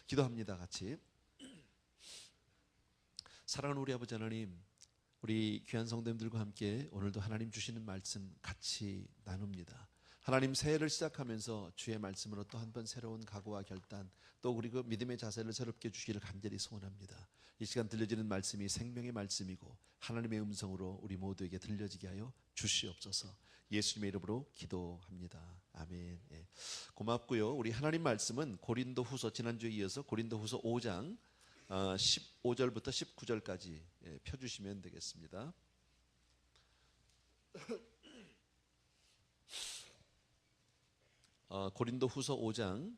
기도합니다. 같이. 사랑하는 우리 아버지 하나님, 우리 귀한 성도님들과 함께 오늘도 하나님 주시는 말씀 같이 나눕니다. 하나님, 새해를 시작하면서 주의 말씀으로 또 한 번 새로운 각오와 결단, 또 우리 그 믿음의 자세를 새롭게 주시기를 간절히 소원합니다. 이 시간 들려지는 말씀이 생명의 말씀이고 하나님의 음성으로 우리 모두에게 들려지게 하여 주시옵소서. 예수님의 이름으로 기도합니다. 아멘. 예. 고맙고요. 우리 하나님 말씀은 고린도후서, 지난주에 이어서 고린도후서 5장 15절부터 19절까지 펴주시면 되겠습니다. 고린도후서 5장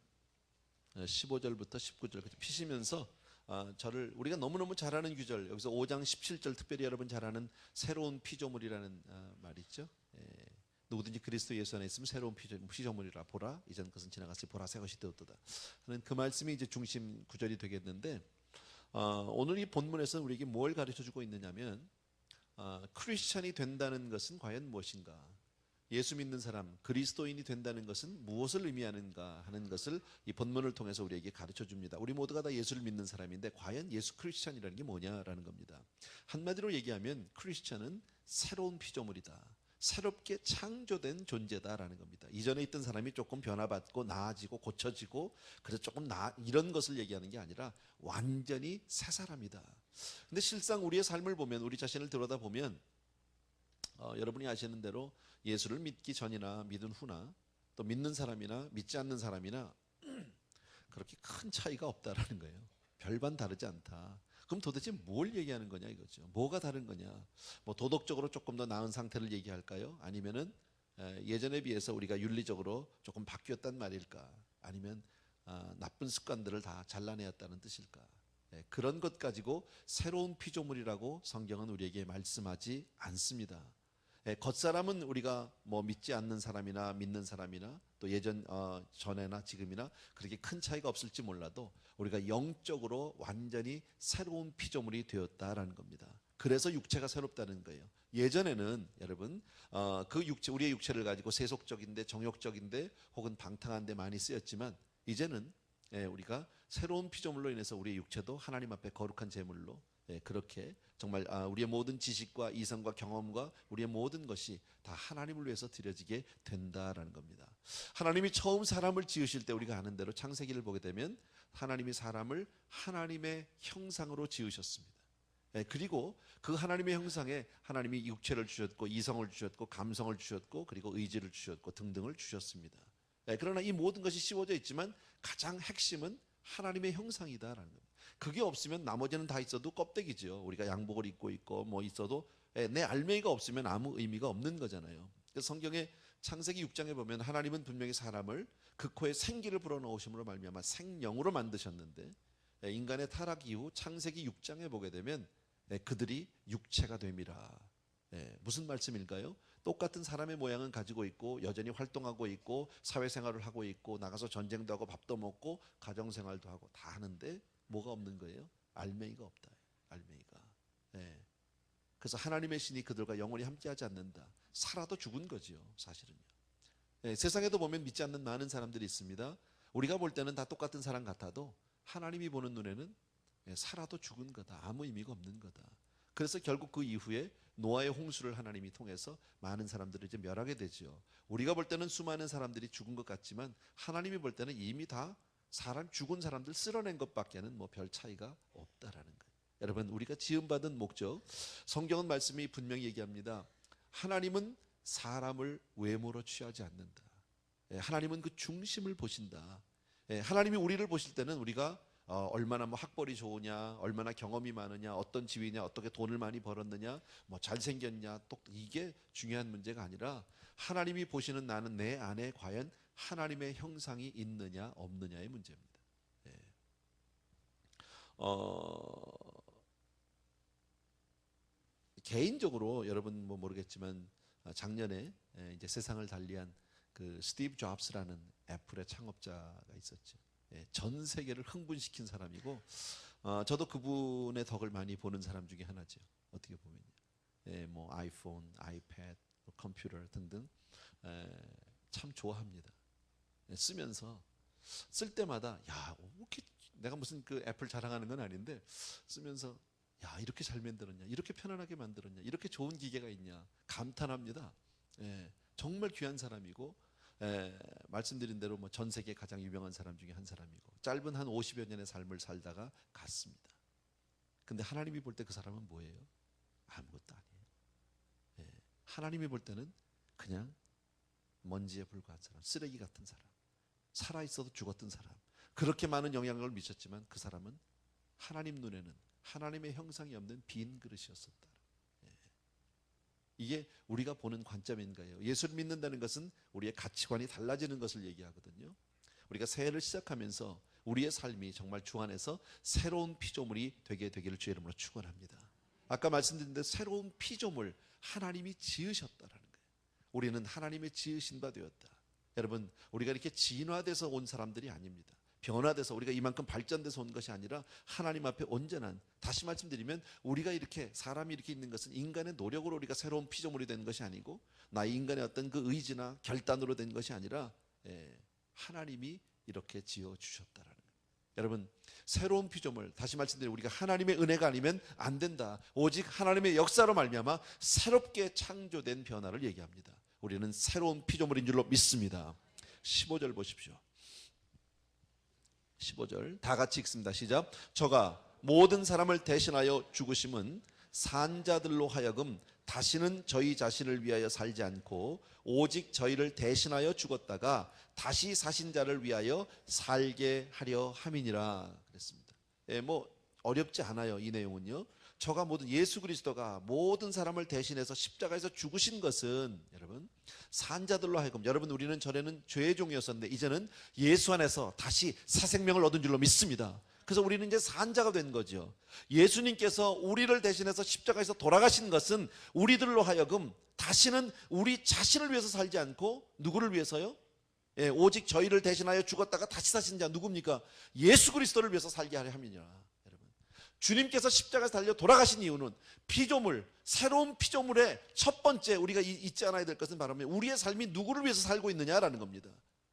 15절부터 19절까지 피시면서 저를, 우리가 너무너무 잘 아는 구절, 여기서 5장 17절 특별히 여러분 잘 아는 새로운 피조물이라는 말 있죠. 누구든지 그리스도 예수 안에 있으면 새로운 피조물이라. 보라, 이전 것은 지나갔으니 보라, 새 것이 되었도다 하는 그 말씀이 이제 중심 구절이 되겠는데, 오늘 이 본문에서는 우리에게 뭘 가르쳐주고 있느냐면, 크리스찬이 된다는 것은 과연 무엇인가, 예수 믿는 사람, 그리스도인이 된다는 것은 무엇을 의미하는가 하는 것을 이 본문을 통해서 우리에게 가르쳐줍니다. 우리 모두가 다 예수를 믿는 사람인데 과연 예수 크리스찬이라는 게 뭐냐라는 겁니다. 한마디로 얘기하면 크리스찬은 새로운 피조물이다, 새롭게 창조된 존재다라는 겁니다. 이전에 있던 사람이 조금 변화받고 나아지고 고쳐지고 그래서 조금 이런 것을 얘기하는 게 아니라 완전히 새 사람이다. 근데 실상 우리의 삶을 보면, 우리 자신을 들여다보면 여러분이 아시는 대로 예수를 믿기 전이나 믿은 후나 또 믿는 사람이나 믿지 않는 사람이나 그렇게 큰 차이가 없다라는 거예요. 별반 다르지 않다. 그럼 도대체 뭘 얘기하는 거냐 이거죠. 뭐가 다른 거냐? 뭐 도덕적으로 조금 더 나은 상태를 얘기할까요? 아니면은 예전에 비해서 우리가 윤리적으로 조금 바뀌었단 말일까? 아니면 나쁜 습관들을 다 잘라내었다는 뜻일까? 그런 것 가지고 새로운 피조물이라고 성경은 우리에게 말씀하지 않습니다. 겉사람은 우리가 뭐 믿지 않는 사람이나 믿는 사람이나 또 예전 전에나 지금이나 그렇게 큰 차이가 없을지 몰라도 우리가 영적으로 완전히 새로운 피조물이 되었다라는 겁니다. 그래서 육체가 새롭다는 거예요. 예전에는 여러분 그 육체, 우리의 육체를 가지고 세속적인데 정욕적인데 혹은 방탕한데 많이 쓰였지만, 이제는 우리가 새로운 피조물로 인해서 우리의 육체도 하나님 앞에 거룩한 제물로, 그렇게 정말 우리의 모든 지식과 이성과 경험과 우리의 모든 것이 다 하나님을 위해서 드려지게 된다라는 겁니다. 하나님이 처음 사람을 지으실 때 우리가 아는 대로 창세기를 보게 되면 하나님이 사람을 하나님의 형상으로 지으셨습니다. 그리고 그 하나님의 형상에 하나님이 육체를 주셨고 이성을 주셨고 감성을 주셨고 그리고 의지를 주셨고 등등을 주셨습니다. 그러나 이 모든 것이 씌워져 있지만 가장 핵심은 하나님의 형상이다라는 겁니다. 그게 없으면 나머지는 다 있어도 껍데기죠. 우리가 양복을 입고 있고 뭐 있어도 내 알맹이가 없으면 아무 의미가 없는 거잖아요. 그래서 성경의 창세기 6장에 보면 하나님은 분명히 사람을 그 코에 생기를 불어넣으심으로 말미암아 생령으로 만드셨는데, 인간의 타락 이후 창세기 6장에 보게 되면 그들이 육체가 됨이라. 무슨 말씀일까요? 똑같은 사람의 모양은 가지고 있고 여전히 활동하고 있고 사회생활을 하고 있고 나가서 전쟁도 하고 밥도 먹고 가정생활도 하고 다 하는데 뭐가 없는 거예요? 알맹이가 없다. 알맹이가. 그래서 하나님의 신이 그들과 영원히 함께하지 않는다. 살아도 죽은 거죠, 사실은요. 세상에도 보면 믿지 않는 많은 사람들이 있습니다. 우리가 볼 때는 다 똑같은 사람 같아도 하나님이 보는 눈에는 살아도 죽은 거다. 아무 의미가 없는 거다. 그래서 결국 그 이후에 노아의 홍수를 하나님이 통해서 많은 사람들을 이제 멸하게 되죠. 우리가 볼 때는 수많은 사람들이 죽은 것 같지만 하나님이 볼 때는 이미 다 죽은 사람들 쓸어낸 것밖에는 뭐 별 차이가 없다라는 거예요. 여러분, 우리가 지음받은 목적, 성경은 말씀이 분명히 얘기합니다. 하나님은 사람을 외모로 취하지 않는다. 하나님은 그 중심을 보신다. 하나님이 우리를 보실 때는 우리가 얼마나 뭐 학벌이 좋으냐, 얼마나 경험이 많으냐, 어떤 지위냐, 어떻게 돈을 많이 벌었느냐, 뭐 잘생겼냐, 또 이게 중요한 문제가 아니라 하나님이 보시는 나는 내 안에 과연 하나님의 형상이 있느냐 없느냐의 문제입니다. 개인적으로 여러분 뭐 모르겠지만 작년에 이제 세상을 달리한 그 스티브 잡스라는 애플의 창업자가 있었죠. 전 세계를 흥분시킨 사람이고, 저도 그분의 덕을 많이 보는 사람 중에 하나죠. 어떻게 보면요. 뭐 아이폰, 아이패드, 컴퓨터 등등 참 좋아합니다. 쓰면서 쓸 때마다 야, 이렇게 내가 무슨 그 애플 자랑하는 건 아닌데 쓰면서 야, 이렇게 잘 만들었냐, 이렇게 편안하게 만들었냐, 이렇게 좋은 기계가 있냐 감탄합니다. 예, 정말 귀한 사람이고, 말씀드린 대로 뭐 전 세계 가장 유명한 사람 중에 한 사람이고, 짧은 한 50여 년의 삶을 살다가 갔습니다. 근데 하나님이 볼 때 그 사람은 뭐예요? 아무것도 아니에요. 예, 하나님이 볼 때는 그냥 먼지에 불과한 사람, 쓰레기 같은 사람, 살아있어도 죽었던 사람, 그렇게 많은 영향력을 미쳤지만 그 사람은 하나님 눈에는 하나님의 형상이 없는 빈 그릇이었었다. 이게 우리가 보는 관점인가요? 예수를 믿는다는 것은 우리의 가치관이 달라지는 것을 얘기하거든요. 우리가 새해를 시작하면서 우리의 삶이 정말 주 안에서 새로운 피조물이 되게 되기를 주의 이름으로 축원합니다. 아까 말씀드린 대로 새로운 피조물, 하나님이 지으셨다라는 거예요. 우리는 하나님의 지으신 바 되었다. 여러분, 우리가 이렇게 진화돼서 온 사람들이 아닙니다. 변화돼서 우리가 이만큼 발전돼서 온 것이 아니라 하나님 앞에 온전한, 다시 말씀드리면 우리가 이렇게 사람이 이렇게 있는 것은 인간의 노력으로 우리가 새로운 피조물이 된 것이 아니고 나의 인간의 어떤 그 의지나 결단으로 된 것이 아니라 하나님이 이렇게 지어주셨다라는 거예요. 여러분, 새로운 피조물, 다시 말씀드리면 우리가 하나님의 은혜가 아니면 안 된다. 오직 하나님의 역사로 말미암아 새롭게 창조된 변화를 얘기합니다. 우리는 새로운 피조물인 줄로 믿습니다. 15절 보십시오. 15절 다 같이 읽습니다. 시작. 저가 모든 사람을 대신하여 죽으심은 산자들로 하여금 다시는 저희 자신을 위하여 살지 않고 오직 저희를 대신하여 죽었다가 다시 사신 자를 위하여 살게 하려 함이니라 그랬습니다. 뭐 어렵지 않아요. 이 내용은요. 저가 모든, 예수 그리스도가 모든 사람을 대신해서 십자가에서 죽으신 것은 여러분 산자들로 하여금, 여러분 우리는 전에는 죄의 종이었었는데 이제는 예수 안에서 다시 새 생명을 얻은 줄로 믿습니다. 그래서 우리는 이제 산자가 된 거죠. 예수님께서 우리를 대신해서 십자가에서 돌아가신 것은 우리들로 하여금 다시는 우리 자신을 위해서 살지 않고 누구를 위해서요? 오직 저희를 대신하여 죽었다가 다시 사신 자 누굽니까? 예수 그리스도를 위해서 살게 하려 함이니라. 주님께서 십자가에서 달려 돌아가신 이유는 피조물, 새로운 피조물의 첫 번째 우리가 잊지 않아야 될 것은 바로 우리의 삶이 누구를 위해서 살고 있느냐라는 겁니다.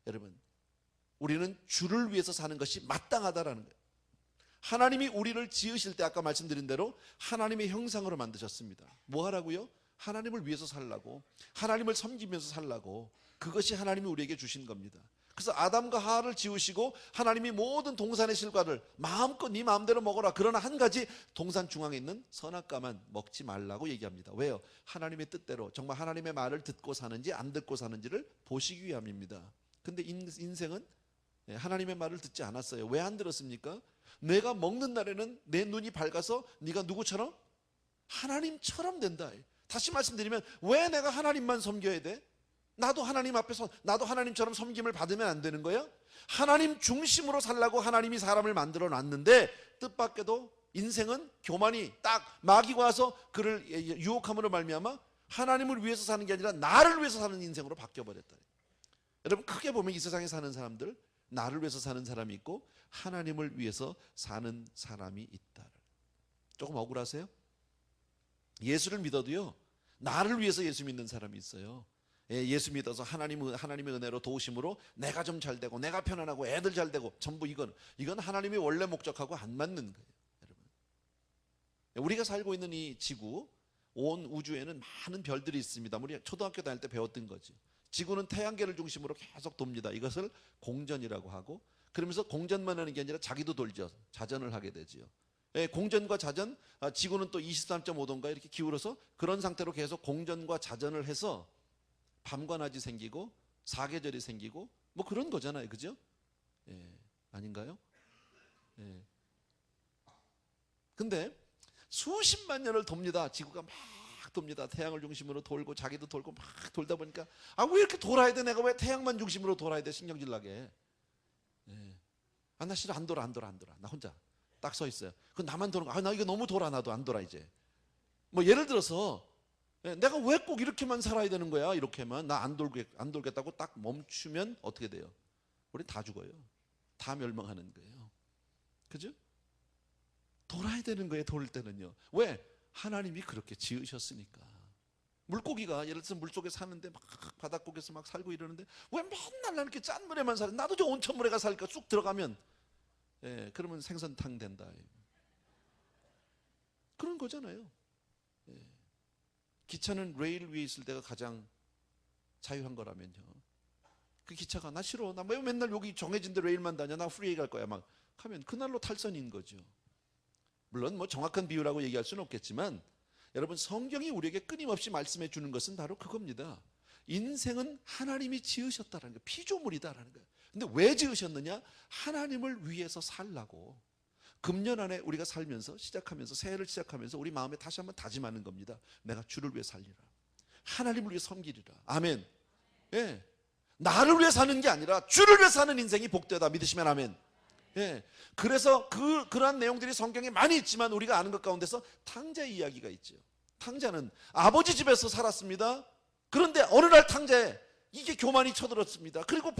여러분, 우리는 주를 위해서 사는 것이 마땅하다라는 거예요. 하나님이 우리를 지으실 때 아까 말씀드린 대로 하나님의 형상으로 만드셨습니다. 뭐 하라고요? 하나님을 위해서 살라고, 하나님을 섬기면서 살라고. 그것이 하나님이 우리에게 주신 겁니다. 그래서 아담과 하와를 지으시고 하나님이 모든 동산의 실과를 마음껏 네 마음대로 먹어라. 그러나 한 가지, 동산 중앙에 있는 선악과만 먹지 말라고 얘기합니다. 왜요? 하나님의 뜻대로 정말 하나님의 말을 듣고 사는지 안 듣고 사는지를 보시기 위함입니다. 근데 인생은 하나님의 말을 듣지 않았어요. 왜 안 들었습니까? 내가 먹는 날에는 내 눈이 밝아서 네가 누구처럼? 하나님처럼 된다. 다시 말씀드리면 왜 내가 하나님만 섬겨야 돼? 나도 하나님 앞에서 나도 하나님처럼 섬김을 받으면 안 되는 거야? 하나님 중심으로 살라고 하나님이 사람을 만들어 놨는데 뜻밖에도 인생은 교만이 딱 마귀가 와서 그를 유혹함으로 말미암아 하나님을 위해서 사는 게 아니라 나를 위해서 사는 인생으로 바뀌어버렸다. 여러분, 크게 보면 이 세상에 사는 사람들, 나를 위해서 사는 사람이 있고 하나님을 위해서 사는 사람이 있다. 조금 억울하세요? 예수를 믿어도요, 나를 위해서 예수 믿는 사람이 있어요. 예수 믿어서 하나님의 은혜로 도우심으로 내가 좀 잘 되고 내가 편안하고 애들 잘 되고, 전부 이건 하나님의 원래 목적하고 안 맞는 거예요. 여러분, 우리가 살고 있는 이 지구, 온 우주에는 많은 별들이 있습니다. 우리 초등학교 다닐 때 배웠던 거지. 지구는 태양계를 중심으로 계속 돕니다. 이것을 공전이라고 하고, 그러면서 공전만 하는 게 아니라 자기도 돌죠. 자전을 하게 되지요. 공전과 자전, 지구는 또 23.5도인가 이렇게 기울어서 그런 상태로 계속 공전과 자전을 해서 밤과 낮이 생기고 사계절이 생기고 뭐 그런 거잖아요. 그죠? 아닌가요? 근데 수십만 년을 돕니다. 지구가 막 돕니다. 태양을 중심으로 돌고 자기도 돌고 막 돌다 보니까 왜 이렇게 돌아야 돼? 내가 왜 태양만 중심으로 돌아야 돼? 신경질 나게. 나 싫어. 안 돌아. 나 혼자 딱 서 있어요. 그 나만 도는 거. 나 이거 너무 돌아. 나도 안 돌아 이제. 뭐 예를 들어서 내가 왜 꼭 이렇게만 살아야 되는 거야? 이렇게만 나 안 돌겠다고 딱 멈추면 어떻게 돼요? 우리 다 죽어요. 다 멸망하는 거예요. 그죠? 돌아야 되는 거예요. 돌 때는요. 왜? 하나님이 그렇게 지으셨으니까. 물고기가 예를 들어서 물속에 사는데 막 바닷고기에서 막 살고 이러는데 왜 맨날 나는 이렇게 짠 물에만 살아? 나도 저 온천물에 가 살까? 쑥 들어가면 예, 그러면 생선탕 된다. 그런 거잖아요. 예. 기차는 레일 위에 있을 때가 가장 자유한 거라면요. 그 기차가 나 싫어, 나 왜 맨날 여기 정해진 대 레일만 다녀, 나 프리웨이 갈 거야 막 하면 그날로 탈선인 거죠. 물론 뭐 정확한 비유라고 얘기할 수는 없겠지만 여러분, 성경이 우리에게 끊임없이 말씀해 주는 것은 바로 그겁니다. 인생은 하나님이 지으셨다는 거예요. 피조물이다라는 거예요. 근데 왜 지으셨느냐? 하나님을 위해서 살라고. 금년 안에 우리가 살면서 시작하면서 새해를 시작하면서 우리 마음에 다시 한번 다짐하는 겁니다. 내가 주를 위해 살리라. 하나님을 위해 섬기리라. 아멘. 예. 나를 위해 사는 게 아니라 주를 위해 사는 인생이 복되다. 믿으시면 아멘. 예. 그래서 그러한 내용들이 성경에 많이 있지만 우리가 아는 것 가운데서 탕자의 이야기가 있죠. 탕자는 아버지 집에서 살았습니다. 그런데 어느 날 탕자에 이게 교만이 쳐들었습니다. 그리고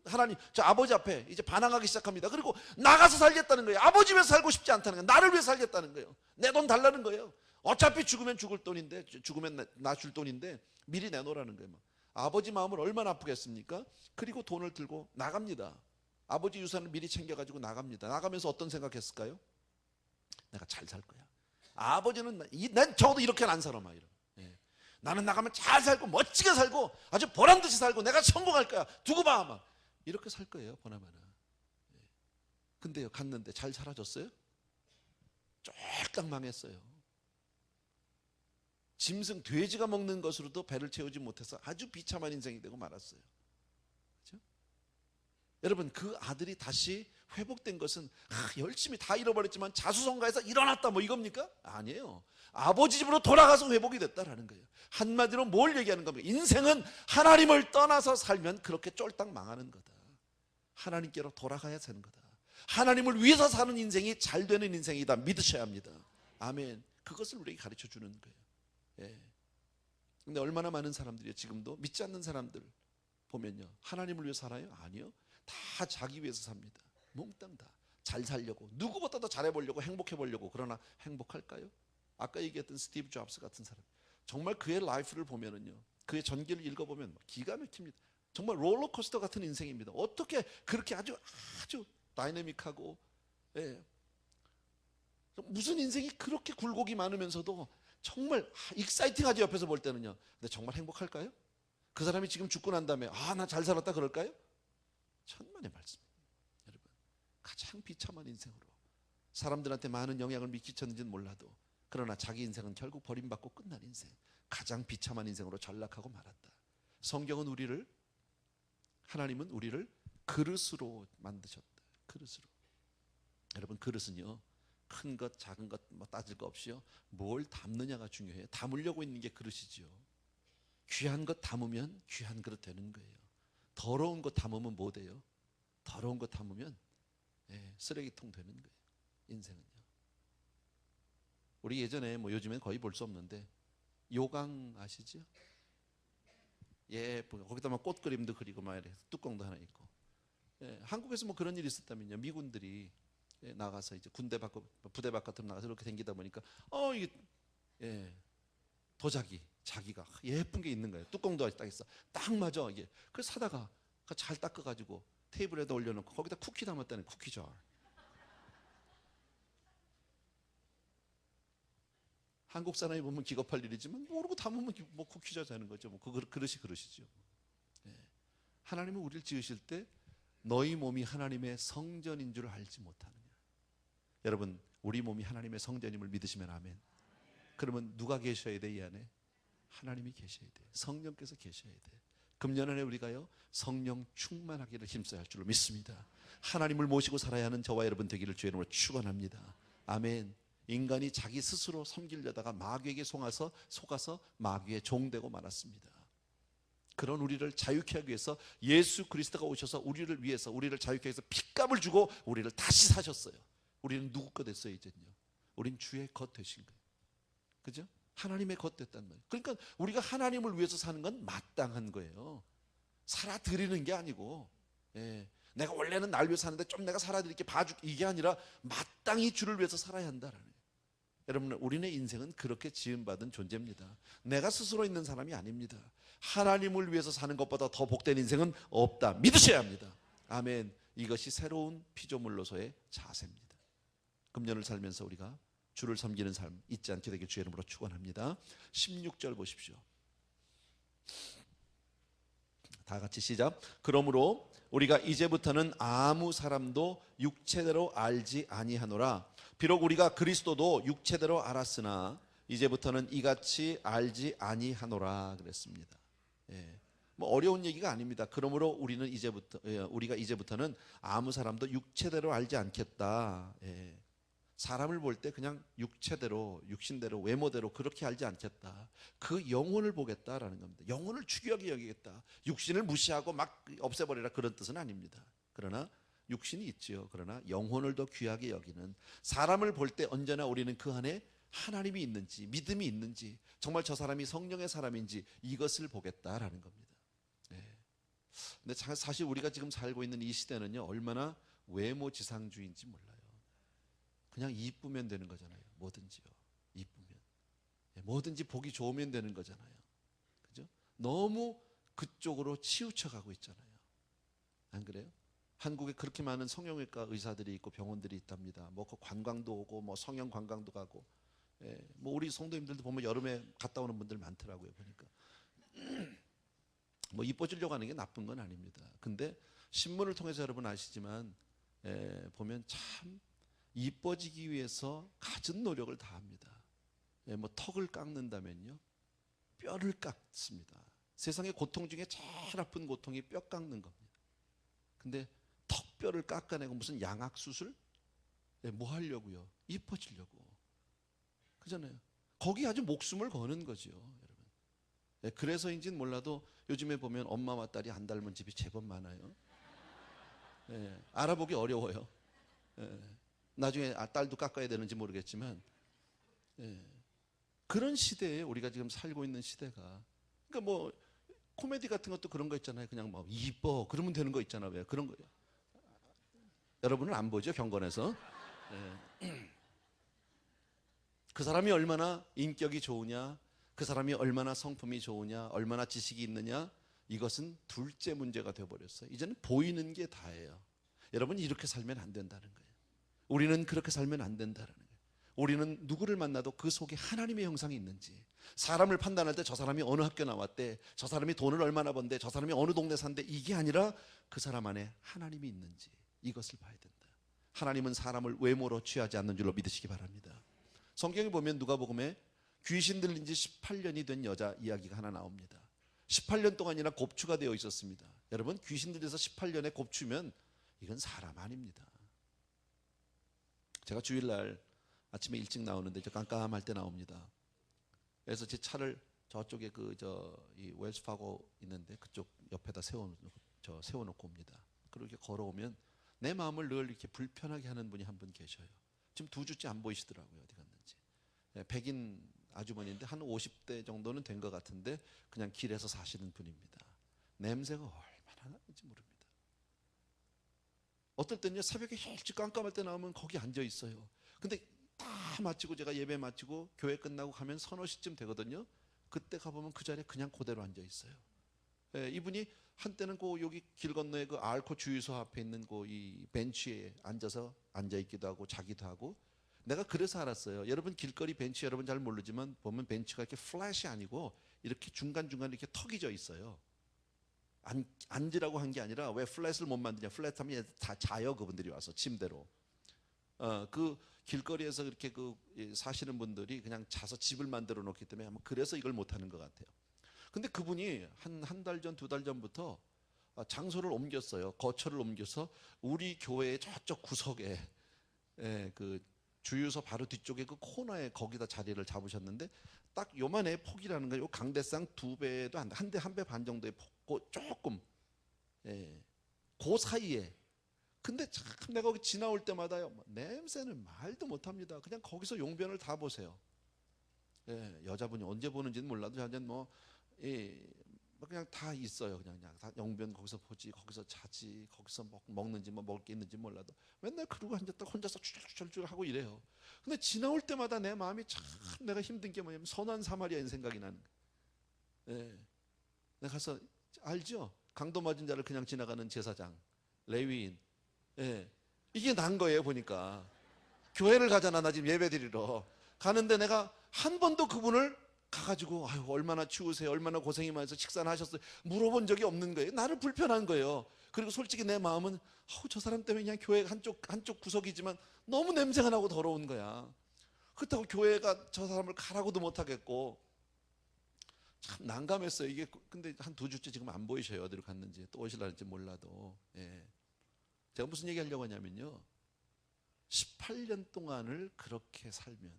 하나님, 저 아버지 앞에 이제 반항하기 시작합니다. 그리고 나가서 살겠다는 거예요. 아버지 집에서 살고 싶지 않다는 거예요. 나를 위해 살겠다는 거예요. 내 돈 달라는 거예요. 어차피 죽으면 죽을 돈인데, 죽으면 나 줄 돈인데 미리 내놓으라는 거예요. 아버지 마음을 얼마나 아프겠습니까? 그리고 돈을 들고 나갑니다. 아버지 유산을 미리 챙겨가지고 나갑니다. 나가면서 어떤 생각했을까요? 내가 잘 살 거야. 아버지는 난 적어도 이렇게는 안 살아 막 이런. 예. 나는 나가면 잘 살고 멋지게 살고 아주 보란듯이 살고 내가 성공할 거야. 두고 봐 막 이렇게 살 거예요. 보나마나. 예. 근데요, 갔는데 잘 살아졌어요? 쫄딱 망했어요. 짐승 돼지가 먹는 것으로도 배를 채우지 못해서 아주 비참한 인생이 되고 말았어요. 그렇죠? 여러분, 그 아들이 다시 회복된 것은 열심히 다 잃어버렸지만 자수성가해서 일어났다 뭐 이겁니까? 아니에요. 아버지 집으로 돌아가서 회복이 됐다라는 거예요. 한마디로 뭘 얘기하는 겁니까? 인생은 하나님을 떠나서 살면 그렇게 쫄딱 망하는 거다. 하나님께로 돌아가야 되는 거다. 하나님을 위해서 사는 인생이 잘 되는 인생이다. 믿으셔야 합니다. 아멘. 그것을 우리에게 가르쳐 주는 거예요. 예. 근데 얼마나 많은 사람들이 지금도 믿지 않는 사람들 보면요, 하나님을 위해 살아요? 아니요. 다 자기 위해서 삽니다. 몽땅 다 잘 살려고, 누구보다도 잘해보려고, 행복해보려고. 그러나 행복할까요? 아까 얘기했던 스티브 잡스 같은 사람, 정말 그의 라이프를 보면은요, 그의 전기를 읽어보면 기가 막힙니다. 정말 롤러코스터 같은 인생입니다. 어떻게 그렇게 아주 다이내믹하고, 예. 무슨 인생이 그렇게 굴곡이 많으면서도 정말 익사이팅하지, 옆에서 볼 때는요. 근데 정말 행복할까요? 그 사람이 지금 죽고 난 다음에 나 잘 살았다 그럴까요? 천만의 말씀입니다. 여러분, 가장 비참한 인생으로 사람들한테 많은 영향을 미치셨는지는 몰라도 그러나 자기 인생은 결국 버림받고 끝난 인생, 가장 비참한 인생으로 전락하고 말았다. 성경은 하나님은 우리를 그릇으로 만드셨다. 그릇으로. 여러분, 그릇은요, 큰 것 작은 것 뭐 따질 거 없이요, 뭘 담느냐가 중요해요. 담으려고 있는 게 그릇이지요. 귀한 것 담으면 귀한 그릇 되는 거예요. 더러운 것 담으면 뭐 돼요? 더러운 것 담으면 쓰레기통 되는 거예요. 인생은요. 우리 예전에 뭐 요즘엔 거의 볼 수 없는데 요강 아시죠? 예쁘게 거기다 막 꽃 그림도 그리고 막 이래 뚜껑도 하나 있고. 한국에서 뭐 그런 일이 있었다면요, 미군들이 나가서 이제 부대 바깥으로 나가서 이렇게 댕기다 보니까 이게 도자기 자기가 예쁜 게 있는 거예요. 뚜껑도 딱 있어. 딱 맞아 이게. 그래서 사다가 잘 닦아가지고 테이블에다 올려놓고 거기다 쿠키 담았다는 쿠키jar. 한국 사람이 보면 기겁할 일이지만 모르고 담으면 뭐 쿠키jar 되는 거죠. 뭐 그릇이죠. 하나님은 우리를 지으실 때 너희 몸이 하나님의 성전인 줄 알지 못하느냐. 여러분, 우리 몸이 하나님의 성전임을 믿으시면 아멘. 그러면 누가 계셔야 돼? 이 안에 하나님이 계셔야 돼. 성령께서 계셔야 돼. 금년 안에 우리가요, 성령 충만하기를 힘써야 할 줄로 믿습니다. 하나님을 모시고 살아야 하는 저와 여러분 되기를 주의 이름으로 축원합니다. 아멘. 인간이 자기 스스로 섬기려다가 마귀에게 속아서 마귀의 종되고 말았습니다. 그런 우리를 자유케 하기 위해서 예수 그리스도가 오셔서 우리를 위해서, 우리를 자유케 해서 핏값을 주고 우리를 다시 사셨어요. 우리는 누구 것 됐어요? 이제는요, 우린 주의 것 되신 거예요. 그죠? 하나님의 것 됐단 말이에요. 그러니까 우리가 하나님을 위해서 사는 건 마땅한 거예요. 살아드리는 게 아니고, 내가 원래는 날 위해서 사는데 좀 내가 살아드릴게 봐줄게, 이게 아니라 마땅히 주를 위해서 살아야 한다라는 거예요. 여러분, 우리네 인생은 그렇게 지음받은 존재입니다. 내가 스스로 있는 사람이 아닙니다. 하나님을 위해서 사는 것보다 더 복된 인생은 없다. 믿으셔야 합니다. 아멘. 이것이 새로운 피조물로서의 자세입니다. 금년을 살면서 우리가 주를 섬기는 삶 잊지 않게 되길 주의 이름으로 축원합니다. 16절 보십시오. 다 같이 시작. 그러므로 우리가 이제부터는 아무 사람도 육체대로 알지 아니하노라. 비록 우리가 그리스도도 육체대로 알았으나 이제부터는 이같이 알지 아니하노라 그랬습니다. 예. 뭐 어려운 얘기가 아닙니다. 그러므로 우리가 이제부터는 아무 사람도 육체대로 알지 않겠다. 예. 사람을 볼 때 그냥 육체대로, 육신대로, 외모대로 그렇게 알지 않겠다. 그 영혼을 보겠다라는 겁니다. 영혼을 중요하게 여기겠다. 육신을 무시하고 막 없애버리라 그런 뜻은 아닙니다. 그러나 육신이 있지요. 그러나 영혼을 더 귀하게 여기는, 사람을 볼 때 언제나 우리는 그 안에 하나님이 있는지, 믿음이 있는지, 정말 저 사람이 성령의 사람인지 이것을 보겠다라는 겁니다. 근데 사실 우리가 지금 살고 있는 이 시대는요, 얼마나 외모지상주의인지 몰라요. 그냥 이쁘면 되는 거잖아요. 뭐든지요. 이쁘면. 뭐든지 보기 좋으면 되는 거잖아요. 그죠? 너무 그쪽으로 치우쳐 가고 있잖아요. 안 그래요? 한국에 그렇게 많은 성형외과 의사들이 있고 병원들이 있답니다. 뭐 그 관광도 오고 뭐 성형 관광도 가고. 뭐 우리 성도님들도 보면 여름에 갔다 오는 분들 많더라고요. 보니까. 뭐 이뻐지려고 하는 게 나쁜 건 아닙니다. 근데 신문을 통해서 여러분 아시지만 보면 참 이뻐지기 위해서 갖은 노력을 다합니다. 뭐 턱을 깎는다면요, 뼈를 깎습니다. 세상의 고통 중에 제일 아픈 고통이 뼈 깎는 겁니다. 근데 턱뼈를 깎아내고 무슨 양악 수술? 뭐 하려고요? 이뻐지려고. 그잖아요. 거기 아주 목숨을 거는 거죠, 여러분. 그래서인지는 몰라도 요즘에 보면 엄마와 딸이 안 닮은 집이 제법 많아요. 알아보기 어려워요. 나중에 딸도 깎아야 되는지 모르겠지만, 그런 시대에 우리가 지금 살고 있는 시대가, 그러니까 뭐 코미디 같은 것도 그런 거 있잖아요. 그냥 뭐 이뻐 그러면 되는 거 있잖아요. 왜 그런 거? 여러분은 안 보죠, 경건에서. 그 사람이 얼마나 인격이 좋으냐, 그 사람이 얼마나 성품이 좋으냐, 얼마나 지식이 있느냐, 이것은 둘째 문제가 되어버렸어요. 이제는 보이는 게 다예요. 여러분, 이렇게 살면 안 된다는 거예요. 우리는 그렇게 살면 안 된다는 거예요. 우리는 누구를 만나도 그 속에 하나님의 형상이 있는지, 사람을 판단할 때 저 사람이 어느 학교 나왔대, 저 사람이 돈을 얼마나 번대, 저 사람이 어느 동네 산대, 이게 아니라 그 사람 안에 하나님이 있는지, 이것을 봐야 된다. 하나님은 사람을 외모로 취하지 않는 줄로 믿으시기 바랍니다. 성경에 보면 누가복음에 귀신 들린 지 18년이 된 여자 이야기가 하나 나옵니다. 18년 동안이나 곱추가 되어 있었습니다. 여러분, 귀신 들려서 18년에 곱추면 이건 사람 아닙니다. 제가 주일날 아침에 일찍 나오는데 저 깜깜할 때 나옵니다. 그래서 제 차를 저쪽에 이 웰스파고 있는데 그쪽 옆에다 세워놓고 옵니다. 그리고 이렇게 걸어오면 내 마음을 늘 이렇게 불편하게 하는 분이 한 분 계셔요. 지금 2주째 안 보이시더라고요. 어디 갔는지. 백인 아주머니인데 한 50대 정도는 된 것 같은데 그냥 길에서 사시는 분입니다. 냄새가 얼마나 나는지 모릅니다. 어떨 때는요, 새벽에 일찍 깜깜할 때 나오면 거기 앉아 있어요. 근데 다 마치고, 제가 예배 마치고 교회 끝나고 가면 서너 시쯤 되거든요. 그때 가보면 그 자리에 그냥 그대로 앉아 있어요. 이분이 한때는 여기 길 건너에 그 알코 주유소 앞에 있는 이 벤치에 앉아 있기도 하고 자기도 하고. 내가 그래서 알았어요. 여러분, 길거리 벤치 여러분 잘 모르지만 보면 벤치가 이렇게 플랫이 아니고 이렇게 중간중간 이렇게 턱이 져 있어요. 앉으라고 한 게 아니라, 왜 플랫을 못 만드냐, 플랫하면 다 자요, 그분들이 와서 침대로. 그 길거리에서 이렇게 사시는 분들이 그냥 자서 집을 만들어 놓기 때문에 아마 그래서 이걸 못 하는 것 같아요. 근데 그분이 한 달 전, 2달 전부터 장소를 옮겼어요. 거처를 옮겨서 우리 교회의 저쪽 구석에, 그 주유소 바로 뒤쪽에 그 코너에 거기다 자리를 잡으셨는데, 딱 요만의 폭이라는 거예요. 강대상 2배도 안 돼. 한 배 반 정도의 폭, 조금, 그 사이에. 근데 참 내가 거기 지나올 때마다 냄새는 말도 못합니다. 그냥 거기서 용변을 다 보세요. 여자분이 언제 보는지는 몰라도 저는 그냥 다 있어요. 그냥 다 용변 거기서 보지, 거기서 자지, 거기서 먹는지 먹을 게 있는지 몰라도 맨날 그러고 앉았다 혼자서 추적추적 하고 이래요. 근데 지나올 때마다 내 마음이 참, 내가 힘든 게 뭐냐면 선한 사마리아인 생각이 나는 거예요. 내가 가서, 알죠? 강도 맞은 자를 그냥 지나가는 제사장, 레위인, 예, 이게 난 거예요. 보니까 교회를 가잖아. 나 지금 예배 드리러 가는데 내가 한 번도 그분을 가가지고 아유 얼마나 추우세요, 얼마나 고생이 많아서 식사는 하셨어요 물어본 적이 없는 거예요. 나를 불편한 거예요. 그리고 솔직히 내 마음은 저 사람 때문에 그냥 교회 한쪽 구석이지만 너무 냄새가 나고 더러운 거야. 그렇다고 교회가 저 사람을 가라고도 못하겠고 참 난감했어요. 이게 근데 한 2주째 지금 안 보이셔요. 어디로 갔는지 또 오실라는지 몰라도. 예. 제가 무슨 얘기 하려고 하냐면요, 18년 동안을 그렇게 살면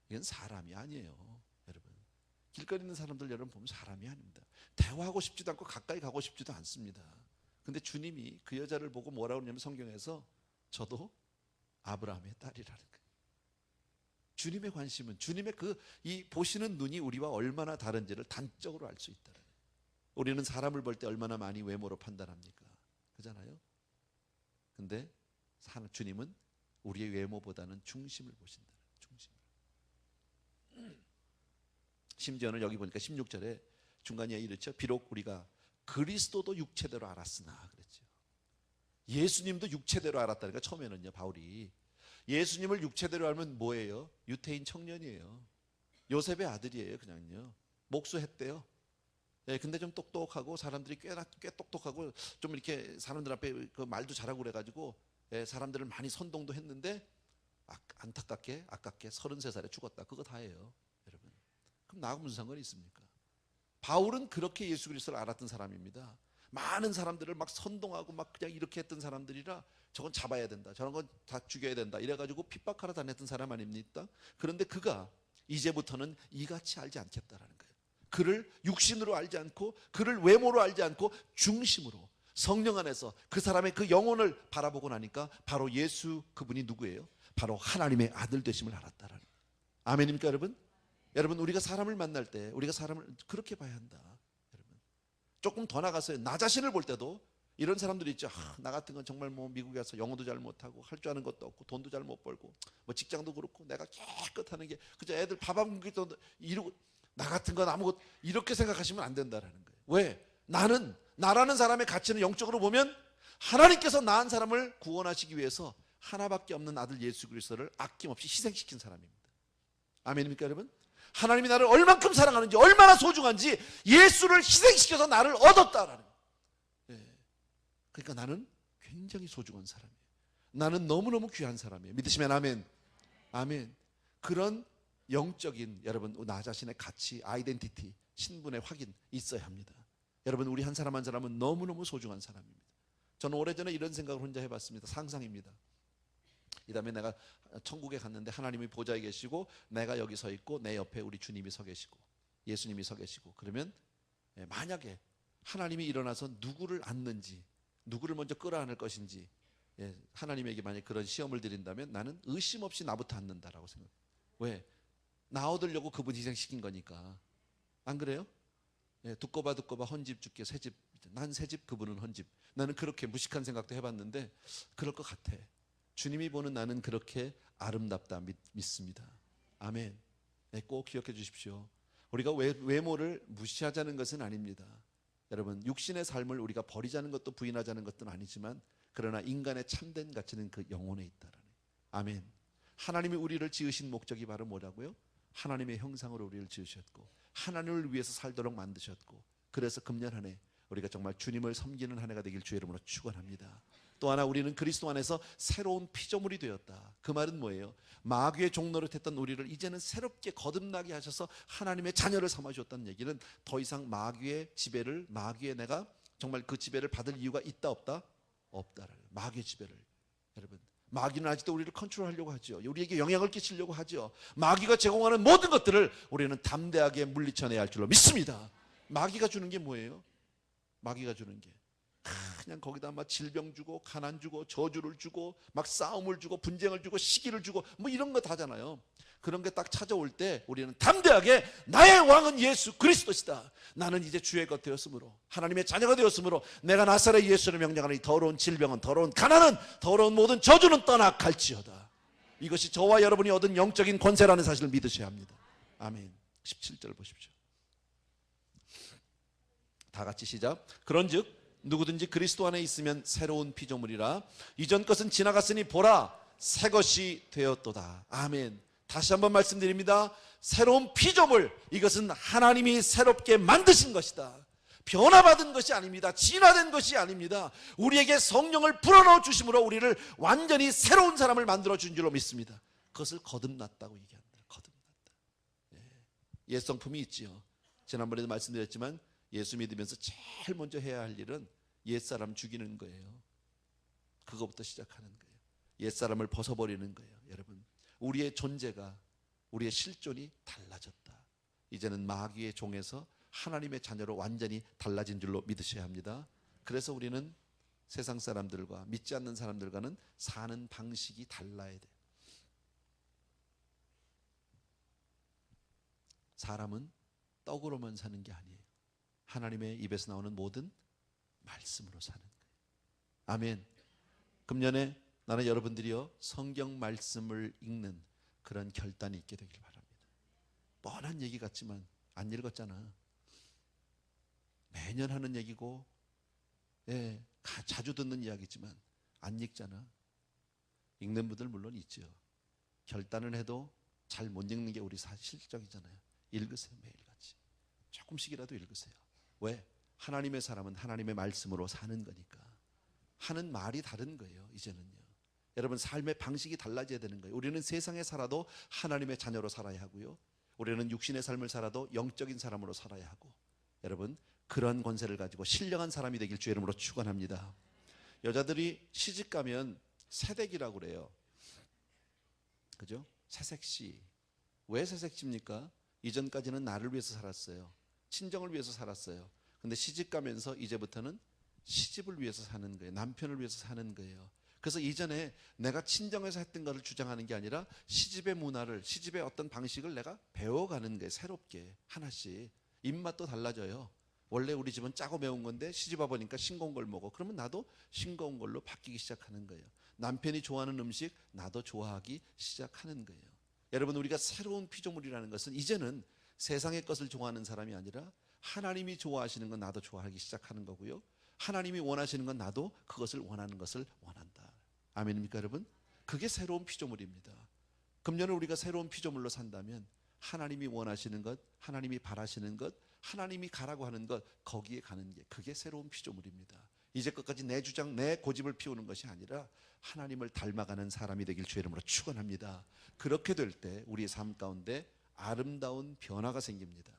이건 사람이 아니에요. 여러분, 길거리 있는 사람들 여러분 보면 사람이 아닙니다. 대화하고 싶지도 않고 가까이 가고 싶지도 않습니다. 근데 주님이 그 여자를 보고 뭐라고 그러냐면 성경에서 저도 아브라함의 딸이라는 거예요. 주님의 관심은, 주님의 이 보시는 눈이 우리와 얼마나 다른지를 단적으로 알 수 있다는 거예요. 우리는 사람을 볼 때 얼마나 많이 외모로 판단합니까? 그잖아요. 근데 주님은 우리의 외모보다는 중심을 보신다. 중심을. 심지어는 여기 보니까 16절에 중간에 이렇죠. 비록 우리가 그리스도도 육체대로 알았으나 그랬죠. 예수님도 육체대로 알았다니까. 처음에는요, 바울이 예수님을 육체대로 알면 뭐예요? 유태인 청년이에요. 요셉의 아들이에요. 그냥요. 목수했대요. 예, 근데 좀 똑똑하고 사람들이 꽤 똑똑하고 좀 이렇게 사람들 앞에 그 말도 잘하고 그래가지고 예, 사람들을 많이 선동도 했는데 안타깝게 아깝게 33살에 죽었다. 그거 다예요, 여러분. 그럼 나하고 무슨 상관이 있습니까? 바울은 그렇게 예수 그리스도를 알았던 사람입니다. 많은 사람들을 막 선동하고 막 그냥 이렇게 했던 사람들이라 저건 잡아야 된다, 저런 건 다 죽여야 된다 이래가지고 핍박하러 다녔던 사람 아닙니까? 그런데 그가 이제부터는 이같이 알지 않겠다라는 거예요. 그를 육신으로 알지 않고 그를 외모로 알지 않고 중심으로 성령 안에서 그 사람의 그 영혼을 바라보고 나니까 바로 예수, 그분이 누구예요? 바로 하나님의 아들 되심을 알았다라는 거예요. 아멘입니까 여러분? 여러분, 우리가 사람을 만날 때 우리가 사람을 그렇게 봐야 한다. 여러분, 조금 더 나가서 나 자신을 볼 때도 이런 사람들이 있죠. 나 같은 건 정말 뭐 미국에 가서 영어도 잘 못하고 할 줄 아는 것도 없고 돈도 잘 못 벌고 뭐 직장도 그렇고 내가 깨끗하는 게 그저 애들 밥 한 공기도 이러고 나 같은 건 아무것도, 이렇게 생각하시면 안 된다라는 거예요. 왜? 나라는 사람의 가치는 영적으로 보면 하나님께서 낳은 사람을 구원하시기 위해서 하나밖에 없는 아들 예수 그리스도를 아낌없이 희생시킨 사람입니다. 아멘입니까 여러분? 하나님이 나를 얼만큼 사랑하는지, 얼마나 소중한지 예수를 희생시켜서 나를 얻었다라는 거예요. 네. 그러니까 나는 굉장히 소중한 사람이에요. 나는 너무너무 귀한 사람이에요. 믿으시면 아멘. 아멘. 그런 영적인 여러분 나 자신의 가치, 아이덴티티, 신분의 확인 있어야 합니다. 여러분, 우리 한 사람 한 사람은 너무너무 소중한 사람입니다. 저는 오래전에 이런 생각을 혼자 해봤습니다. 상상입니다. 이 다음에 내가 천국에 갔는데 하나님이 보좌에 계시고 내가 여기 서 있고 내 옆에 우리 주님이 서 계시고 예수님이 서 계시고, 그러면 만약에 하나님이 일어나서 누구를 앉는지, 누구를 먼저 끌어안을 것인지 하나님에게 만약 그런 시험을 드린다면 나는 의심 없이 나부터 앉는다라고 생각해요. 왜? 나 얻으려고 그분 희생시킨 거니까. 안 그래요? 두꺼 봐 헌집 줄게 새집, 난 새집 그분은 헌집. 나는 그렇게 무식한 생각도 해봤는데 그럴 것 같아. 주님이 보는 나는 그렇게 아름답다 믿습니다. 아멘. 꼭 기억해 주십시오. 우리가 외모를 무시하자는 것은 아닙니다. 여러분, 육신의 삶을 우리가 버리자는 것도 부인하자는 것도 아니지만 그러나 인간의 참된 가치는 그 영혼에 있다라는. 아멘. 하나님이 우리를 지으신 목적이 바로 뭐라고요? 하나님의 형상으로 우리를 지으셨고 하나님을 위해서 살도록 만드셨고, 그래서 금년 한 해 우리가 정말 주님을 섬기는 한 해가 되길 주의 이름으로 축원합니다. 또 하나, 우리는 그리스도 안에서 새로운 피조물이 되었다. 그 말은 뭐예요? 마귀의 종노릇했던 우리를 이제는 새롭게 거듭나게 하셔서 하나님의 자녀를 삼아주셨다는 얘기는 더 이상 마귀의 지배를, 마귀의 내가 정말 그 지배를 받을 이유가 있다 없다? 없다라는, 마귀의 지배를. 여러분, 마귀는 아직도 우리를 컨트롤하려고 하죠. 우리에게 영향을 끼치려고 하죠. 마귀가 제공하는 모든 것들을 우리는 담대하게 물리쳐내야 할 줄로 믿습니다. 마귀가 주는 게 뭐예요? 마귀가 주는 게 그냥 거기다 막 질병 주고 가난 주고 저주를 주고 막 싸움을 주고 분쟁을 주고 시기를 주고 뭐 이런 거 다잖아요. 그런 게 딱 찾아올 때 우리는 담대하게 나의 왕은 예수 그리스도시다. 나는 이제 주의 것 되었으므로 하나님의 자녀가 되었으므로 내가 나사렛 예수를 명령하는 이 더러운 질병은, 더러운 가난은, 더러운 모든 저주는 떠나 갈지어다. 이것이 저와 여러분이 얻은 영적인 권세라는 사실을 믿으셔야 합니다. 아멘. 17절 보십시오. 다 같이 시작. 그런즉 누구든지 그리스도 안에 있으면 새로운 피조물이라 이전 것은 지나갔으니 보라 새 것이 되었도다. 아멘. 다시 한번 말씀드립니다. 새로운 피조물, 이것은 하나님이 새롭게 만드신 것이다. 변화받은 것이 아닙니다. 진화된 것이 아닙니다. 우리에게 성령을 불어넣어 주심으로 우리를 완전히 새로운 사람을 만들어 준 줄로 믿습니다. 그것을 거듭났다고 얘기합니다. 거듭났다. 옛 성품이 있지요. 지난번에도 말씀드렸지만 예수 믿으면서 제일 먼저 해야 할 일은 옛사람 죽이는 거예요. 그거부터 시작하는 거예요. 옛사람을 벗어버리는 거예요. 여러분, 우리의 존재가, 우리의 실존이 달라졌다. 이제는 마귀의 종에서 하나님의 자녀로 완전히 달라진 줄로 믿으셔야 합니다. 그래서 우리는 세상 사람들과 믿지 않는 사람들과는 사는 방식이 달라야 돼요. 사람은 떡으로만 사는 게 아니에요. 하나님의 입에서 나오는 모든 말씀으로 사는 거예요. 아멘. 금년에 나는 여러분들이요 성경 말씀을 읽는 그런 결단이 있게 되길 바랍니다. 뻔한 얘기 같지만 안 읽었잖아. 매년 하는 얘기고 자주 듣는 이야기지만 안 읽잖아. 읽는 분들 물론 있죠. 결단을 해도 잘 못 읽는 게 우리 실적이잖아요. 읽으세요. 매일같이 조금씩이라도 읽으세요. 왜? 하나님의 사람은 하나님의 말씀으로 사는 거니까. 하는 말이 다른 거예요. 이제는요 여러분, 삶의 방식이 달라져야 되는 거예요. 우리는 세상에 살아도 하나님의 자녀로 살아야 하고요, 우리는 육신의 삶을 살아도 영적인 사람으로 살아야 하고, 여러분 그런 권세를 가지고 신령한 사람이 되길 주의 이름으로 축원합니다. 여자들이 시집가면 새댁이라고 그래요. 그죠? 새색시. 왜 새색시입니까? 이전까지는 나를 위해서 살았어요. 친정을 위해서 살았어요. 근데 시집가면서 이제부터는 시집을 위해서 사는 거예요. 남편을 위해서 사는 거예요. 그래서 이전에 내가 친정에서 했던 것을 주장하는 게 아니라 시집의 문화를, 시집의 어떤 방식을 내가 배워가는 거예요. 새롭게 하나씩. 입맛도 달라져요. 원래 우리 집은 짜고 매운 건데 시집 와보니까 싱거운 걸 먹어. 그러면 나도 싱거운 걸로 바뀌기 시작하는 거예요. 남편이 좋아하는 음식 나도 좋아하기 시작하는 거예요. 여러분, 우리가 새로운 피조물이라는 것은 이제는 세상의 것을 좋아하는 사람이 아니라 하나님이 좋아하시는 건 나도 좋아하기 시작하는 거고요, 하나님이 원하시는 건 나도 그것을 원하는 것을 원한다. 아멘입니까 여러분? 그게 새로운 피조물입니다. 금년에 우리가 새로운 피조물로 산다면 하나님이 원하시는 것, 하나님이 바라시는 것, 하나님이 가라고 하는 것, 거기에 가는 게, 그게 새로운 피조물입니다. 이제껏까지 내 주장, 내 고집을 피우는 것이 아니라 하나님을 닮아가는 사람이 되길 주의 이름으로 축원합니다. 그렇게 될 때 우리의 삶 가운데 아름다운 변화가 생깁니다.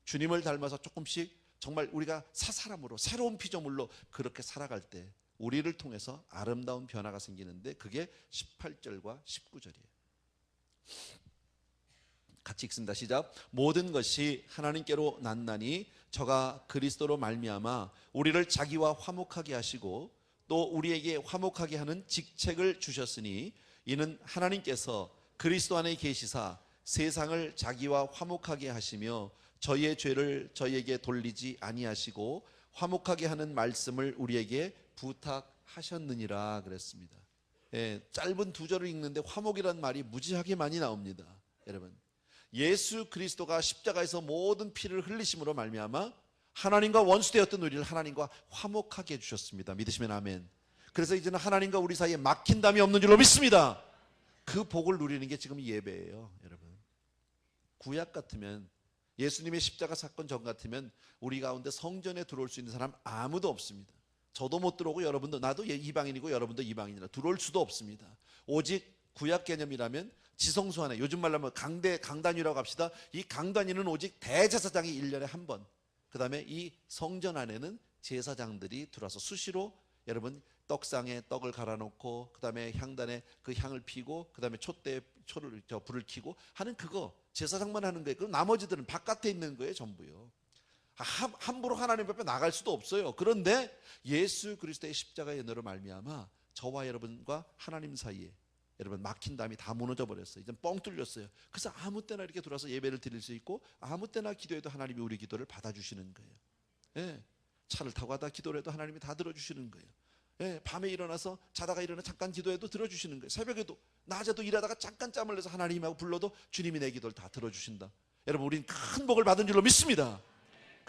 주님을 닮아서 조금씩 정말 우리가 사람으로, 새로운 피조물로 그렇게 살아갈 때 우리를 통해서 아름다운 변화가 생기는데, 그게 18절과 19절이에요. 같이 읽습니다. 시작. 모든 것이 하나님께로 났나니 저가 그리스도로 말미암아 우리를 자기와 화목하게 하시고 또 우리에게 화목하게 하는 직책을 주셨으니 이는 하나님께서 그리스도 안에 계시사 세상을 자기와 화목하게 하시며 저희의 죄를 저희에게 돌리지 아니하시고 화목하게 하는 말씀을 우리에게 부탁하셨느니라 그랬습니다. 짧은 두 절을 읽는데 화목이라는 말이 무지하게 많이 나옵니다. 여러분, 예수 그리스도가 십자가에서 모든 피를 흘리심으로 말미암아 하나님과 원수되었던 우리를 하나님과 화목하게 해주셨습니다. 믿으시면 아멘. 그래서 이제는 하나님과 우리 사이에 막힌담이 없는 줄로 믿습니다. 그 복을 누리는 게 지금 예배예요. 여러분, 구약 같으면, 예수님의 십자가 사건 전 같으면 우리 가운데 성전에 들어올 수 있는 사람 아무도 없습니다. 저도 못 들어오고 여러분도, 나도 이방인이고 여러분도 이방인이라 들어올 수도 없습니다. 오직 구약 개념이라면 지성소 안에, 요즘 말로 하면 강단위라고 합시다. 이 강단위는 오직 대제사장이 1년에 한 번, 그 다음에 이 성전 안에는 제사장들이 들어와서 수시로 여러분 떡상에 떡을 갈아놓고 그 다음에 향단에 그 향을 피고 그 다음에 촛대에 불을 켜고 하는, 그거 제사장만 하는 거예요. 그럼 나머지들은 바깥에 있는 거예요. 전부요. 함부로 하나님 앞에 나갈 수도 없어요. 그런데 예수 그리스도의 십자가의 은혜로 말미암아 저와 여러분과 하나님 사이에 여러분 막힌 담이 다 무너져 버렸어요. 이제 뻥 뚫렸어요. 그래서 아무 때나 이렇게 들어와서 예배를 드릴 수 있고 아무 때나 기도해도 하나님이 우리 기도를 받아주시는 거예요. 차를 타고 가다 기도를 해도 하나님이 다 들어주시는 거예요. 밤에 일어나서 자다가 일어나 잠깐 기도해도 들어주시는 거예요. 새벽에도, 낮에도 일하다가 잠깐 짬을 내서 하나님하고 불러도 주님이 내 기도를 다 들어주신다. 여러분, 우린 큰 복을 받은 줄로 믿습니다.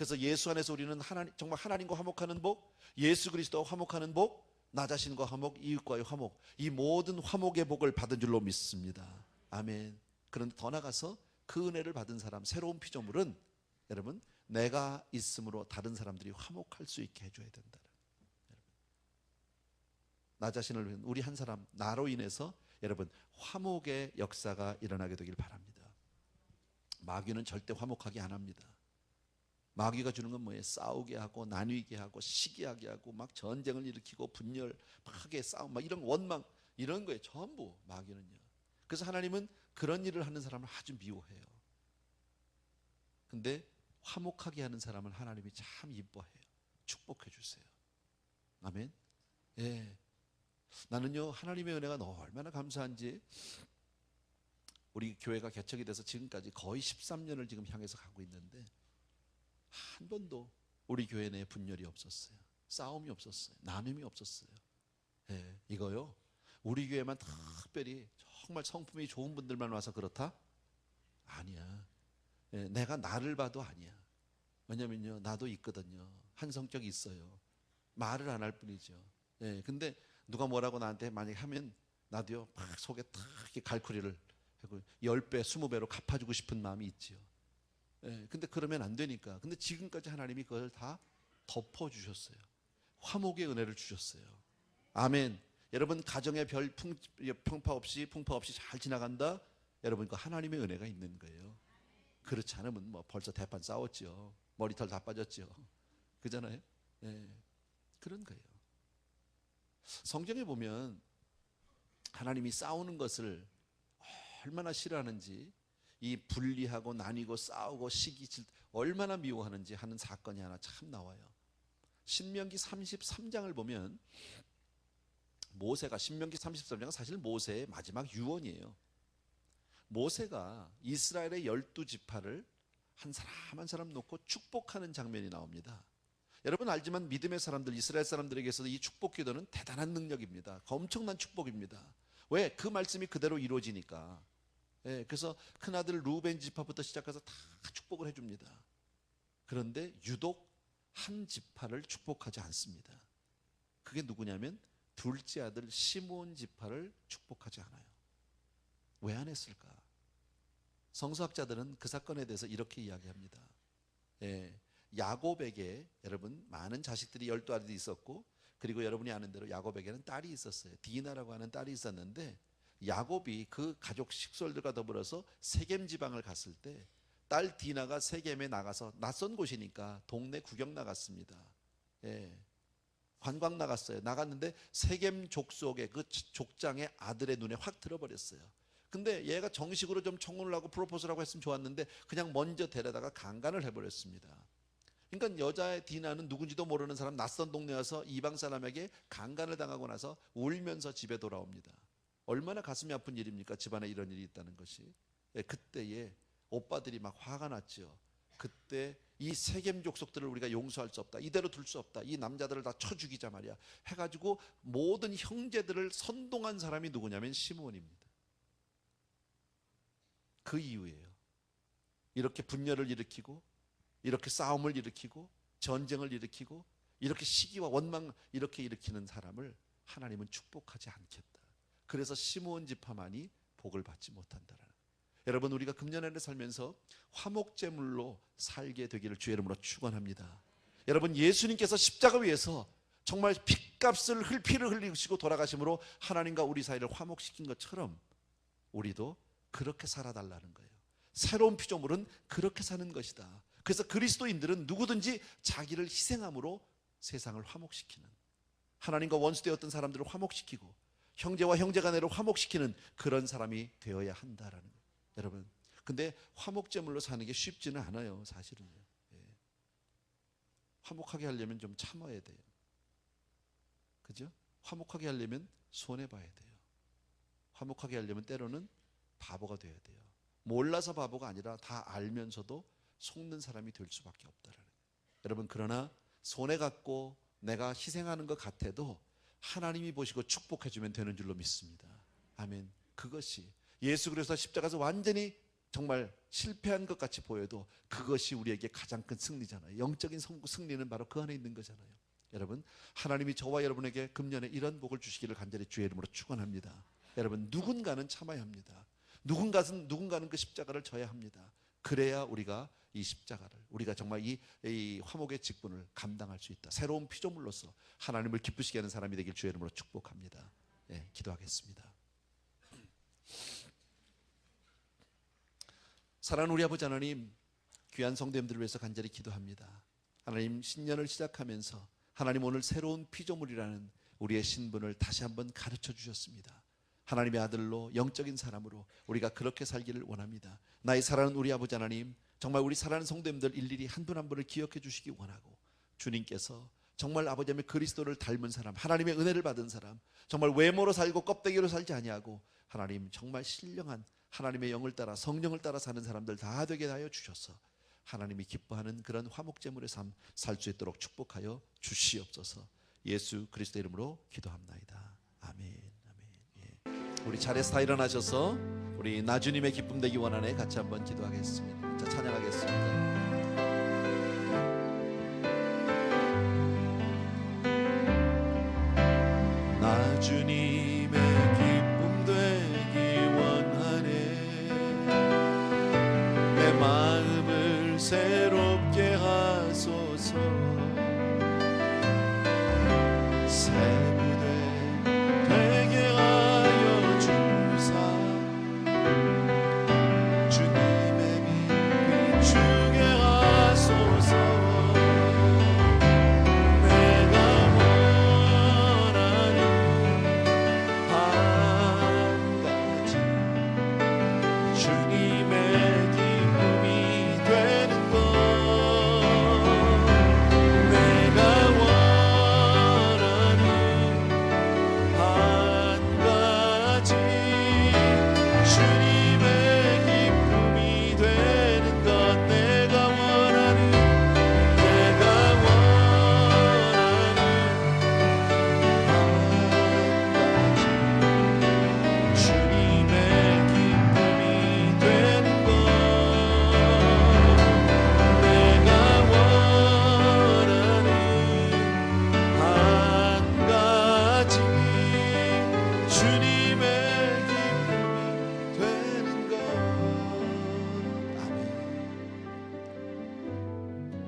그래서 예수 안에서 우리는 정말 하나님과 화목하는 복, 예수 그리스도와 화목하는 복, 나 자신과 화목, 이웃과의 화목, 이 모든 화목의 복을 받은 줄로 믿습니다. 아멘. 그런데 더 나아가서 그 은혜를 받은 사람, 새로운 피조물은 여러분, 내가 있음으로 다른 사람들이 화목할 수 있게 해줘야 된다. 나 자신을 위한 우리 한 사람, 나로 인해서 여러분 화목의 역사가 일어나게 되길 바랍니다. 마귀는 절대 화목하게 안 합니다. 마귀가 주는 건 뭐예요? 싸우게 하고 나뉘게 하고 시기하게 하고 막 전쟁을 일으키고 분열, 파괴, 싸움, 막 이런 원망, 이런 거예요. 전부 마귀는요. 그래서 하나님은 그런 일을 하는 사람을 아주 미워해요. 근데 화목하게 하는 사람을 하나님이 참 이뻐해요. 축복해 주세요. 아멘. 예. 나는요, 하나님의 은혜가 얼마나 감사한지, 우리 교회가 개척이 돼서 지금까지 거의 13년을 지금 향해서 가고 있는데 한 번도 우리 교회 내에 분열이 없었어요. 싸움이 없었어요. 나눔이 없었어요. 예, 이거요, 우리 교회만 특별히 정말 성품이 좋은 분들만 와서 그렇다? 아니야. 예, 내가 나를 봐도 아니야. 왜냐면요, 나도 있거든요. 한 성격이 있어요. 말을 안 할 뿐이죠. 예, 근데 누가 뭐라고 나한테 만약에 하면 나도요, 막 속에 탁 이렇게 갈쿠리를 하고 10배, 20배로 갚아주고 싶은 마음이 있지요. 예, 근데 그러면 안 되니까. 근데 지금까지 하나님이 그걸 다 덮어주셨어요. 화목의 은혜를 주셨어요. 아멘. 여러분 가정의 별 풍파 없이 잘 지나간다. 여러분 그 하나님의 은혜가 있는 거예요. 그렇지 않으면 뭐 벌써 대판 싸웠죠. 머리털 다 빠졌죠. 그잖아요. 예, 그런 거예요. 성경에 보면 하나님이 싸우는 것을 얼마나 싫어하는지, 이 분리하고 나뉘고 싸우고 시기 얼마나 미워하는지 하는 사건이 하나 참 나와요. 신명기 33장을 보면 모세가, 신명기 33장은 사실 모세의 마지막 유언이에요. 모세가 이스라엘의 12지파를 한 사람 한 사람 놓고 축복하는 장면이 나옵니다. 여러분 알지만 믿음의 사람들, 이스라엘 사람들에게서도 이 축복 기도는 대단한 능력입니다. 엄청난 축복입니다. 왜? 그 말씀이 그대로 이루어지니까. 예, 그래서 큰아들 루벤 지파부터 시작해서 다 축복을 해줍니다. 그런데 유독 한 지파를 축복하지 않습니다. 그게 누구냐면 둘째 아들 시므온 지파를 축복하지 않아요. 왜 안 했을까? 성서학자들은 그 사건에 대해서 이렇게 이야기합니다. 예, 야곱에게 여러분 많은 자식들이 12아들이 있었고, 그리고 여러분이 아는 대로 야곱에게는 딸이 있었어요. 디나라고 하는 딸이 있었는데, 야곱이 그 가족 식솔들과 더불어서 세겜 지방을 갔을 때 딸 디나가 세겜에 나가서, 낯선 곳이니까 동네 구경 나갔습니다. 예, 관광 나갔어요. 나갔는데 세겜 족속의 그 족장의 아들의 눈에 확 들어버렸어요. 근데 얘가 정식으로 좀 청혼을 하고 프로포즈를 하고 했으면 좋았는데 그냥 먼저 데려다가 강간을 해버렸습니다. 그러니까 여자의 디나는 누군지도 모르는 사람, 낯선 동네 와서 이방 사람에게 강간을 당하고 나서 울면서 집에 돌아옵니다. 얼마나 가슴이 아픈 일입니까? 집안에 이런 일이 있다는 것이. 예, 그때에 오빠들이 막 화가 났죠. 그때 이 세겜 족속들을 우리가 용서할 수 없다, 이대로 둘 수 없다, 이 남자들을 다 쳐 죽이자 말이야 해가지고 모든 형제들을 선동한 사람이 누구냐면 시므온입니다. 그 이유예요. 이렇게 분열을 일으키고, 이렇게 싸움을 일으키고, 전쟁을 일으키고, 이렇게 시기와 원망 이렇게 일으키는 사람을 하나님은 축복하지 않겠다. 그래서 시므온 지파만이 복을 받지 못한다라는 거예요. 여러분 우리가 금년에 살면서 화목제물로 살게 되기를 주의 이름으로 축원합니다. 여러분 예수님께서 십자가 위에서 정말 피를 흘리시고 돌아가심으로 하나님과 우리 사이를 화목시킨 것처럼 우리도 그렇게 살아달라는 거예요. 새로운 피조물은 그렇게 사는 것이다. 그래서 그리스도인들은 누구든지 자기를 희생함으로 세상을 화목시키는, 하나님과 원수되었던 사람들을 화목시키고 형제와 형제 간에를 화목시키는 그런 사람이 되어야 한다라는 거예요. 여러분, 근데 화목제물로 사는 게 쉽지는 않아요. 사실은요. 예. 화목하게 하려면 좀 참아야 돼요. 그죠? 화목하게 하려면 손해봐야 돼요. 화목하게 하려면 때로는 바보가 돼야 돼요. 몰라서 바보가 아니라 다 알면서도 속는 사람이 될 수밖에 없다라는 거예요. 여러분, 그러나 손해 갖고 내가 희생하는 것 같아도 하나님이 보시고 축복해 주면 되는 줄로 믿습니다. 아멘. 그것이 예수 그리스도 십자가에서 완전히 정말 실패한 것 같이 보여도 그것이 우리에게 가장 큰 승리잖아요. 영적인 승리는 바로 그 안에 있는 거잖아요. 여러분, 하나님이 저와 여러분에게 금년에 이런 복을 주시기를 간절히 주의 이름으로 축원합니다. 여러분, 누군가는 참아야 합니다. 누군가는 그 십자가를 져야 합니다. 그래야 우리가 이 십자가를, 우리가 정말 이 화목의 직분을 감당할 수 있다. 새로운 피조물로서 하나님을 기쁘시게 하는 사람이 되길 주의 이름으로 축복합니다. 네, 기도하겠습니다. 사랑하는 우리 아버지 하나님, 귀한 성도님들을 위해서 간절히 기도합니다. 하나님, 신년을 시작하면서 하나님 오늘 새로운 피조물이라는 우리의 신분을 다시 한번 가르쳐 주셨습니다. 하나님의 아들로 영적인 사람으로 우리가 그렇게 살기를 원합니다. 나의 사랑하는 우리 아버지 하나님, 정말 우리 사랑하는 성도님들 일일이 한 분 한 분을 기억해 주시기 원하고, 주님께서 정말 아버지 하나님 그리스도를 닮은 사람, 하나님의 은혜를 받은 사람, 정말 외모로 살고 껍데기로 살지 아니하고 하나님 정말 신령한 하나님의 영을 따라 성령을 따라 사는 사람들 다 되게 하여 주셔서 하나님이 기뻐하는 그런 화목제물의 삶 살 수 있도록 축복하여 주시옵소서. 예수 그리스도 이름으로 기도합나이다. 아멘. 아멘. 우리 자리에서 다 일어나셔서 우리 나주님의 기쁨 되기 원하네 같이 한번 기도하겠습니다. 자, 찬양하겠습니다. 나주님의 기쁨 되기 원하네. 내 마음을 새롭게 하소서. 새 부대 되게 하여 주사. 주님의 빛 비추게 하소서.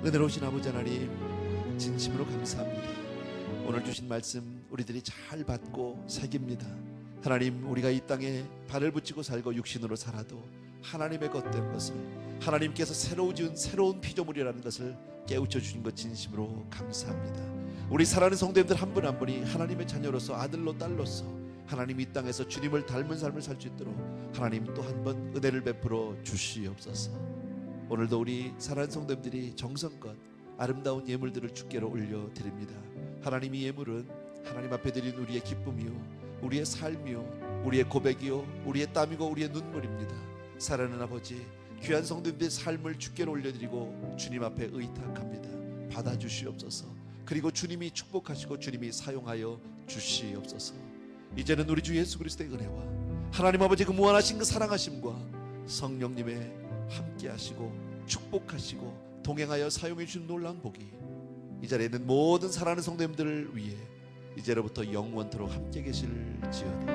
은혜로우신 아버지 하나님, 진심으로 감사합니다. 오늘 주신 말씀 우리들이 잘 받고 새깁니다. 하나님, 우리가 이 땅에 발을 붙이고 살고 육신으로 살아도 하나님의 것된 것을, 하나님께서 새로 지은 새로운 피조물이라는 것을 깨우쳐 주신 것 진심으로 감사합니다. 우리 사랑하는 성도님들 한 분 한 분이 하나님의 자녀로서, 아들로 딸로서 하나님 이 땅에서 주님을 닮은 삶을 살 수 있도록 하나님 또 한 번 은혜를 베풀어 주시옵소서. 오늘도 우리 사랑하는 성도님들이 정성껏 아름다운 예물들을 주께로 올려드립니다. 하나님, 이 예물은 하나님 앞에 드린 우리의 기쁨이요, 우리의 삶이요, 우리의 고백이요, 우리의 땀이고 우리의 눈물입니다. 사랑하는 아버지, 귀한 성도님들의 삶을 주께로 올려드리고 주님 앞에 의탁합니다. 받아주시옵소서. 그리고 주님이 축복하시고 주님이 사용하여 주시옵소서. 이제는 우리 주 예수 그리스도의 은혜와 하나님 아버지 그 무한하신 그 사랑하심과 성령님의 함께 하시고 축복하시고 동행하여 사용해 주신 놀라운 복이 이 자리에 있는 모든 사랑하는 성도님들을 위해 이제로부터 영원토록 함께 계실지어다.